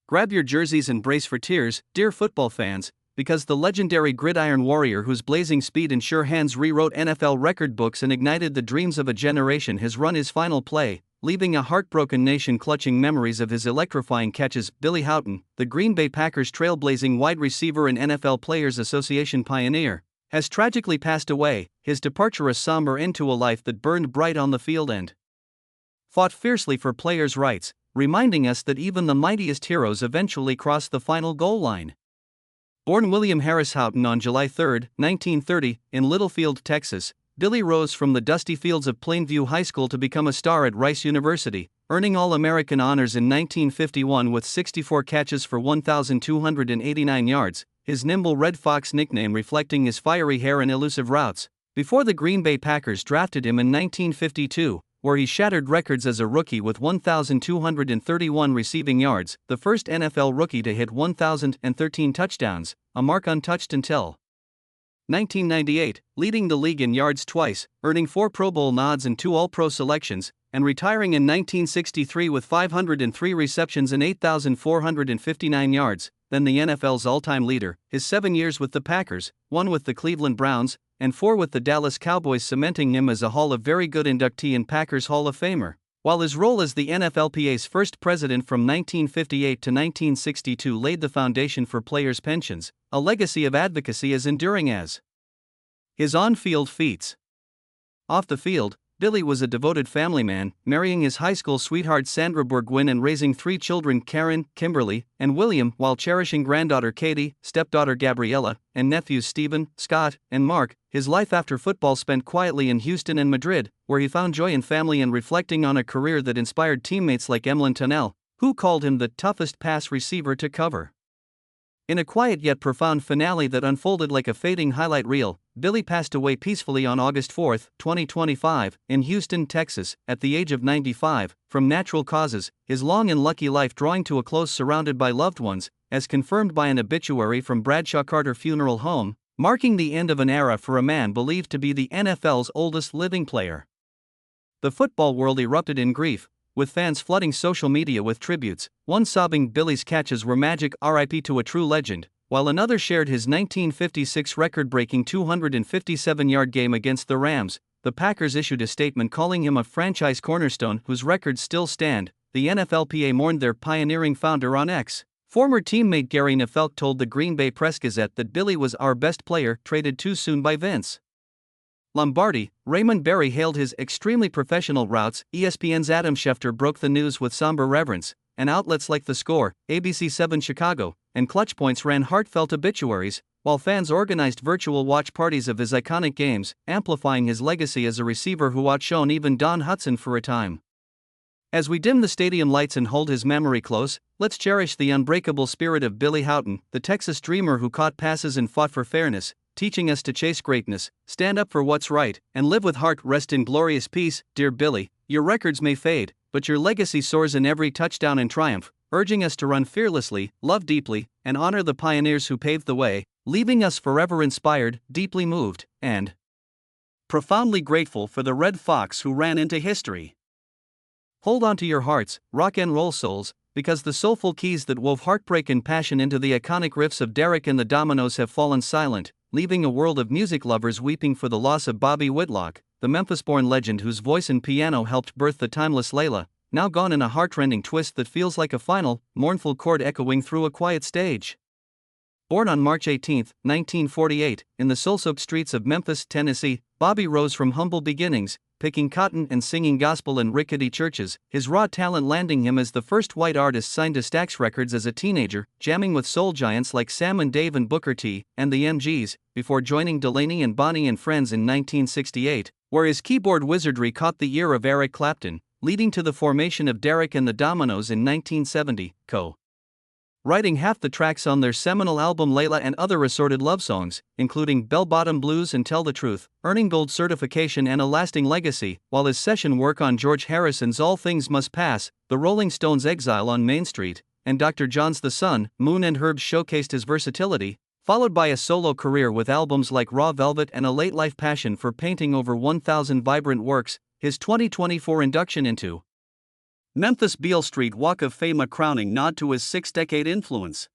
Grab your jerseys and brace for tears, dear football fans, because the legendary gridiron warrior whose blazing speed and sure hands rewrote NFL record books and ignited the dreams of a generation has run his final play, leaving a heartbroken nation clutching memories of his electrifying catches. Billy Houghton, the Green Bay Packers' trailblazing wide receiver and NFL Players Association pioneer, has tragically passed away, his departure a somber end to a life that burned bright on the field and fought fiercely for players' rights, reminding us that even the mightiest heroes eventually cross the final goal line. Born William Harris Houghton on July 3, 1930, in Littlefield, Texas, Billy rose from the dusty fields of Plainview High School to become a star at Rice University, earning All-American honors in 1951 with 64 catches for 1,289 yards, his nimble Red Fox nickname reflecting his fiery hair and elusive routes, before the Green Bay Packers drafted him in 1952, where he shattered records as a rookie with 1,231 receiving yards, the first NFL rookie to hit 1,013 touchdowns, a mark untouched until 1998, leading the league in yards twice, earning 4 Pro Bowl nods and 2 All-Pro selections, and retiring in 1963 with 503 receptions and 8,459 yards, then the NFL's all-time leader. His 7 years with the Packers, 1 with the Cleveland Browns, and 4 with the Dallas Cowboys, cementing him as a Hall of Very Good inductee and Packers Hall of Famer, while his role as the NFLPA's first president from 1958 to 1962 laid the foundation for players' pensions, a legacy of advocacy as enduring as his on-field feats. Off the field, Billy was a devoted family man, marrying his high school sweetheart Sandra Burgwin and raising 3 children, Karen, Kimberly, and William, while cherishing granddaughter Katie, stepdaughter Gabriella, and nephews Stephen, Scott, and Mark. His life after football spent quietly in Houston and Madrid, where he found joy in family and reflecting on a career that inspired teammates like Emlyn Tunnell, who called him the toughest pass receiver to cover. In a quiet yet profound finale that unfolded like a fading highlight reel, Billy passed away peacefully on August 4, 2025, in Houston, Texas, at the age of 95, from natural causes, his long and lucky life drawing to a close surrounded by loved ones, as confirmed by an obituary from Bradshaw Carter Funeral Home, marking the end of an era for a man believed to be the NFL's oldest living player. The football world erupted in grief, with fans flooding social media with tributes, one sobbing Billy's catches were magic, RIP to a true legend, while another shared his 1956 record-breaking 257-yard game against the Rams. The Packers issued a statement calling him a franchise cornerstone whose records still stand. The NFLPA mourned their pioneering founder on X. Former teammate Gary Nefelk told the Green Bay Press-Gazette that Billy was our best player, traded too soon by Vince Lombardi. Raymond Berry hailed his extremely professional routes. ESPN's Adam Schefter broke the news with somber reverence, and outlets like The Score, ABC 7 Chicago, and Clutch Points ran heartfelt obituaries, while fans organized virtual watch parties of his iconic games, amplifying his legacy as a receiver who outshone even Don Hutson for a time. As we dim the stadium lights and hold his memory close, let's cherish the unbreakable spirit of Billy Houghton, the Texas dreamer who caught passes and fought for fairness, teaching us to chase greatness, stand up for what's right, and live with heart. Rest in glorious peace, dear Billy. Your records may fade, but your legacy soars in every touchdown and triumph, urging us to run fearlessly, love deeply, and honor the pioneers who paved the way, leaving us forever inspired, deeply moved, and profoundly grateful for the Red Fox who ran into history. Hold on to your hearts, rock and roll souls, because the soulful keys that wove heartbreak and passion into the iconic riffs of Derek and the Dominoes have fallen silent, leaving a world of music lovers weeping for the loss of Bobby Whitlock, the Memphis-born legend whose voice and piano helped birth the timeless Layla, now gone in a heart-rending twist that feels like a final, mournful chord echoing through a quiet stage. Born on March 18, 1948, in the soul-soaked streets of Memphis, Tennessee, Bobby rose from humble beginnings, picking cotton and singing gospel in rickety churches, his raw talent landing him as the first white artist signed to Stax Records as a teenager, jamming with soul giants like Sam and Dave and Booker T. and the MGs, before joining Delaney and Bonnie and Friends in 1968, where his keyboard wizardry caught the ear of Eric Clapton, leading to the formation of Derek and the Dominoes in 1970, writing half the tracks on their seminal album Layla and other assorted love songs, including Bell Bottom Blues and Tell the Truth, earning gold certification and a lasting legacy, while his session work on George Harrison's All Things Must Pass, the Rolling Stones' Exile on Main Street, and Dr. John's The Sun, Moon and Herbs showcased his versatility, followed by a solo career with albums like Raw Velvet and a late-life passion for painting over 1,000 vibrant works. His 2024 induction into Memphis Beale Street Walk of Fame, a crowning nod to his six-decade influence.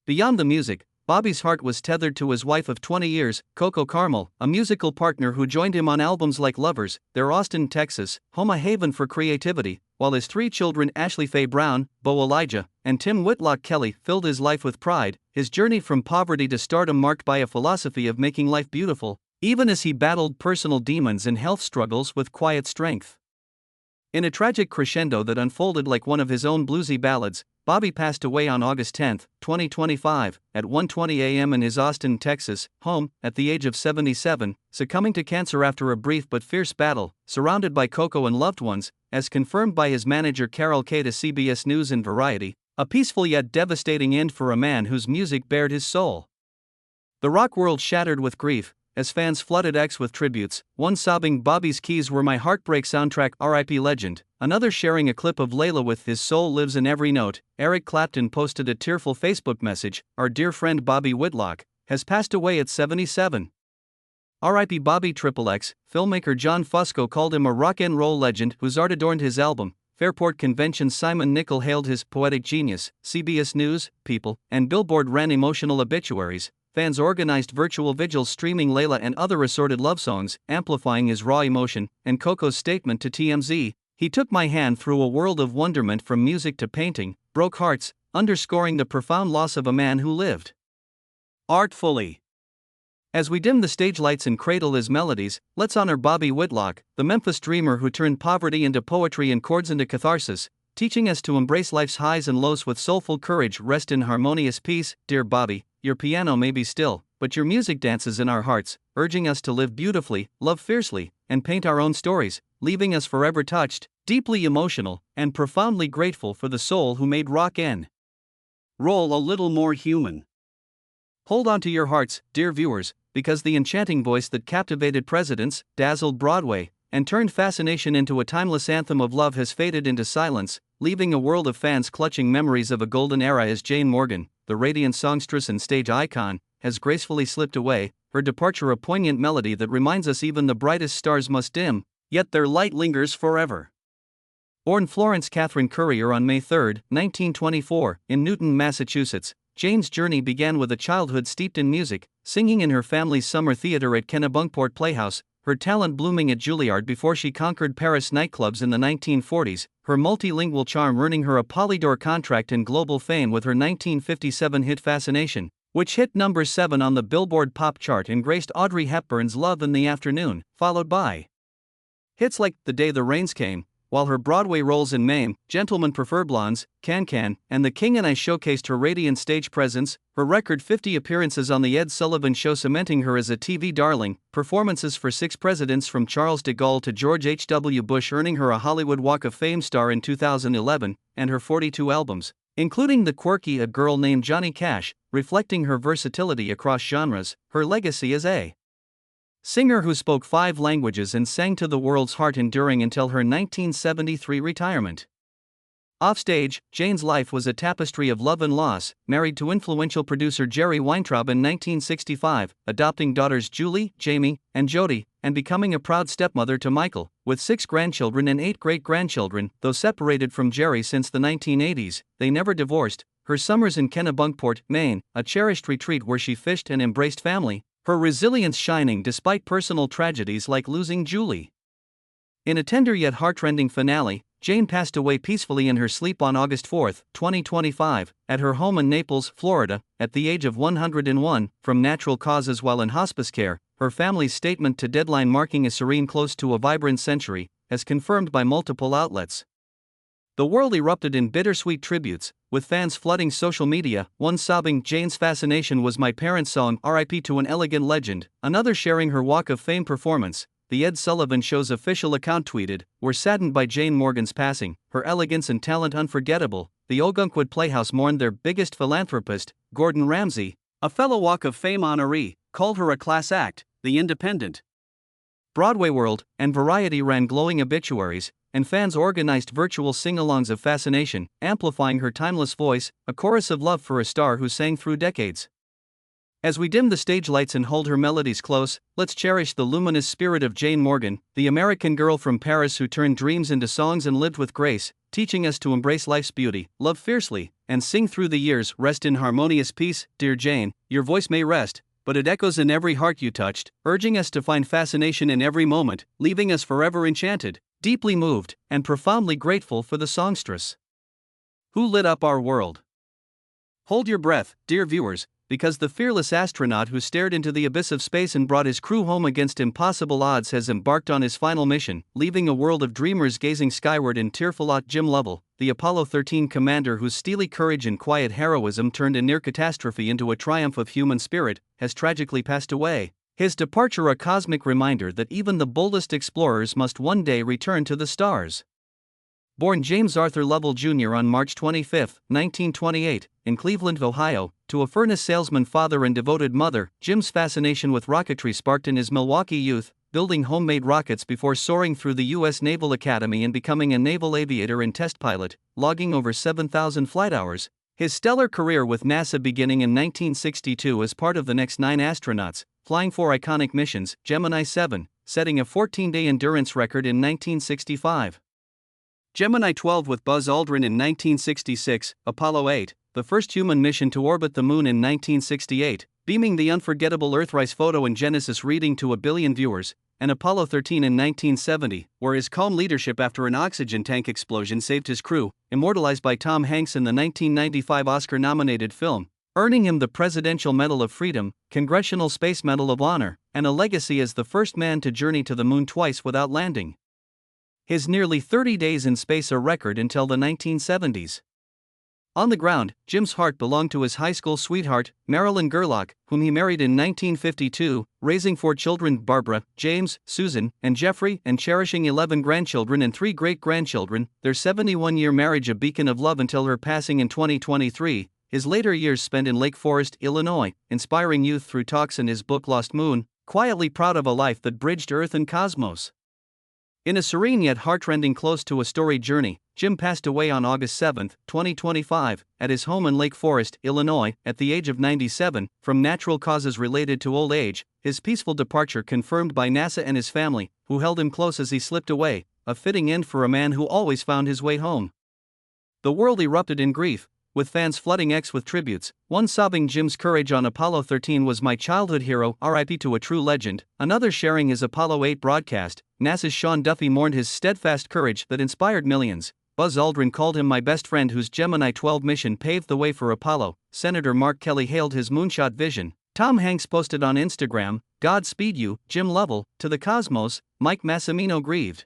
Beyond the music, Bobby's heart was tethered to his wife of 20 years, Coco Carmel, a musical partner who joined him on albums like Lovers, their Austin, Texas, home, a haven for creativity, while his three children Ashley Faye Brown, Bo Elijah, and Tim Whitlock Kelly filled his life with pride. His journey from poverty to stardom marked by a philosophy of making life beautiful, even as he battled personal demons and health struggles with quiet strength. In a tragic crescendo that unfolded like one of his own bluesy ballads, Bobby passed away on August 10, 2025, at 1:20 a.m. in his Austin, Texas, home, at the age of 77, succumbing to cancer after a brief but fierce battle, surrounded by Coco and loved ones, as confirmed by his manager Carol Kay to CBS News and Variety, a peaceful yet devastating end for a man whose music bared his soul. The rock world shattered with grief, as fans flooded X with tributes, one sobbing "Bobby's keys were my heartbreak soundtrack, R.I.P. legend," another sharing a clip of Layla with "His soul lives in every note." Eric Clapton posted a tearful Facebook message, "Our dear friend Bobby Whitlock has passed away at 77. R.I.P. Bobby XXX." Filmmaker John Fusco called him a rock and roll legend whose art adorned his album. Fairport Convention's Simon Nicol hailed his poetic genius. CBS News, People, and Billboard ran emotional obituaries. Fans organized virtual vigils streaming Layla and other assorted love songs, amplifying his raw emotion, and Coco's statement to TMZ, "He took my hand through a world of wonderment from music to painting, broke hearts," underscoring the profound loss of a man who lived artfully. As we dim the stage lights and cradle his melodies, let's honor Bobby Whitlock, the Memphis dreamer who turned poverty into poetry and chords into catharsis, teaching us to embrace life's highs and lows with soulful courage. Rest in harmonious peace, dear Bobby. Your piano may be still, but your music dances in our hearts, urging us to live beautifully, love fiercely, and paint our own stories, leaving us forever touched, deeply emotional, and profoundly grateful for the soul who made rock and roll a little more human. Hold on to your hearts, dear viewers, because the enchanting voice that captivated presidents, dazzled Broadway, and turned fascination into a timeless anthem of love has faded into silence, leaving a world of fans clutching memories of a golden era. As Jane Morgan, the radiant songstress and stage icon, has gracefully slipped away, her departure a poignant melody that reminds us even the brightest stars must dim, yet their light lingers forever. Born Florence Catherine Currier on May 3, 1924, in Newton, Massachusetts, Jane's journey began with a childhood steeped in music, singing in her family's summer theater at Kennebunkport Playhouse, her talent blooming at Juilliard before she conquered Paris nightclubs in the 1940s, her multilingual charm earning her a Polydor contract and global fame with her 1957 hit Fascination, which hit number 7 on the Billboard pop chart and graced Audrey Hepburn's Love in the Afternoon, followed by hits like The Day the Rains Came, while her Broadway roles in Mame, Gentlemen Prefer Blondes, Can, and The King and I showcased her radiant stage presence, her record 50 appearances on The Ed Sullivan Show cementing her as a TV darling, performances for 6 presidents from Charles de Gaulle to George H.W. Bush earning her a Hollywood Walk of Fame star in 2011, and her 42 albums, including the quirky A Girl Named Johnny Cash, reflecting her versatility across genres. Her legacy as a singer who spoke 5 languages and sang to the world's heart, enduring until her 1973 retirement. Offstage, Jane's life was a tapestry of love and loss. Married to influential producer Jerry Weintraub in 1965, adopting daughters Julie, Jamie, and Jody, and becoming a proud stepmother to Michael, with 6 grandchildren and 8 great-grandchildren. Though separated from Jerry since the 1980s, they never divorced. Her summers in Kennebunkport, Maine, a cherished retreat where she fished and embraced family, her resilience shining despite personal tragedies like losing Julie. In a tender yet heartrending finale, Jane passed away peacefully in her sleep on August 4, 2025, at her home in Naples, Florida, at the age of 101, from natural causes while in hospice care. Her family's statement to Deadline, marking a serene close to a vibrant century, as confirmed by multiple outlets. The world erupted in bittersweet tributes, with fans flooding social media, one sobbing, "Jane's Fascination was my parents' song, R.I.P. to an elegant legend," another sharing her Walk of Fame performance. The Ed Sullivan Show's official account tweeted, "We're saddened by Jane Morgan's passing, her elegance and talent unforgettable." The Ogunquit Playhouse mourned their biggest philanthropist, Gordon Ramsay, a fellow Walk of Fame honoree, called her a class act. The Independent, Broadway World, and Variety ran glowing obituaries, and fans organized virtual sing-alongs of Fascination, amplifying her timeless voice, a chorus of love for a star who sang through decades. As we dim the stage lights and hold her melodies close, let's cherish the luminous spirit of Jane Morgan, the American girl from Paris who turned dreams into songs and lived with grace, teaching us to embrace life's beauty, love fiercely, and sing through the years. Rest in harmonious peace, dear Jane. Your voice may rest, but it echoes in every heart you touched, urging us to find fascination in every moment, leaving us forever enchanted, deeply moved, and profoundly grateful for the songstress who lit up our world. Hold your breath, dear viewers, because the fearless astronaut who stared into the abyss of space and brought his crew home against impossible odds has embarked on his final mission, leaving a world of dreamers gazing skyward in tearful awe. Jim Lovell, the Apollo 13 commander whose steely courage and quiet heroism turned a near catastrophe into a triumph of human spirit, has tragically passed away. His departure a cosmic reminder that even the boldest explorers must one day return to the stars. Born James Arthur Lovell Jr. on March 25, 1928, in Cleveland, Ohio, to a furnace salesman father and devoted mother, Jim's fascination with rocketry sparked in his Milwaukee youth, building homemade rockets before soaring through the U.S. Naval Academy and becoming a naval aviator and test pilot, logging over 7,000 flight hours. His stellar career with NASA beginning in 1962 as part of the next 9 astronauts, flying 4 iconic missions, Gemini 7, setting a 14-day endurance record in 1965. Gemini 12 with Buzz Aldrin in 1966, Apollo 8, the first human mission to orbit the moon in 1968, beaming the unforgettable Earthrise photo in Genesis reading to 1 billion viewers, and Apollo 13 in 1970, where his calm leadership after an oxygen tank explosion saved his crew, immortalized by Tom Hanks in the 1995 Oscar-nominated film, earning him the Presidential Medal of Freedom, Congressional Space Medal of Honor, and a legacy as the first man to journey to the moon twice without landing. His nearly 30 days in space a record until the 1970s. On the ground, Jim's heart belonged to his high school sweetheart, Marilyn Gerlach, whom he married in 1952, raising 4 children, Barbara, James, Susan, and Jeffrey, and cherishing 11 grandchildren and 3 great-grandchildren, their 71-year marriage a beacon of love until her passing in 2023, his later years spent in Lake Forest, Illinois, inspiring youth through talks in his book Lost Moon, quietly proud of a life that bridged Earth and cosmos. In a serene yet heartrending close to a storied journey, Jim passed away on August 7, 2025, at his home in Lake Forest, Illinois, at the age of 97, from natural causes related to old age. His peaceful departure confirmed by NASA and his family, who held him close as he slipped away, a fitting end for a man who always found his way home. The world erupted in grief, with fans flooding X with tributes, one sobbing Jim's courage on Apollo 13 was my childhood hero, RIP to a true legend, another sharing his Apollo 8 broadcast. NASA's Sean Duffy mourned his steadfast courage that inspired millions. Buzz Aldrin called him my best friend whose Gemini 12 mission paved the way for Apollo. Senator Mark Kelly hailed his moonshot vision. Tom Hanks posted on Instagram, "Godspeed you, Jim Lovell, to the cosmos." Mike Massimino grieved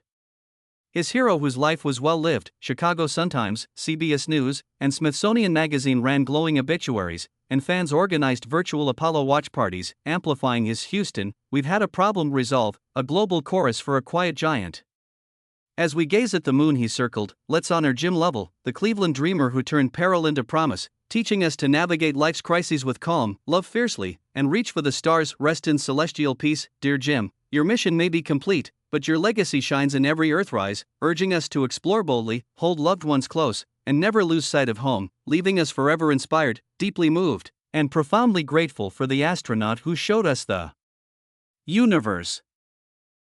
his hero whose life was well lived. Chicago Sun-Times, CBS News, and Smithsonian Magazine ran glowing obituaries, and fans organized virtual Apollo watch parties, amplifying his "Houston, we've had a problem resolve," a global chorus for a quiet giant. As we gaze at the moon he circled, let's honor Jim Lovell, the Cleveland dreamer who turned peril into promise, teaching us to navigate life's crises with calm, love fiercely, and reach for the stars. Rest in celestial peace, dear Jim. Your mission may be complete, but your legacy shines in every Earthrise, urging us to explore boldly, hold loved ones close, and never lose sight of home, leaving us forever inspired, deeply moved, and profoundly grateful for the astronaut who showed us the universe.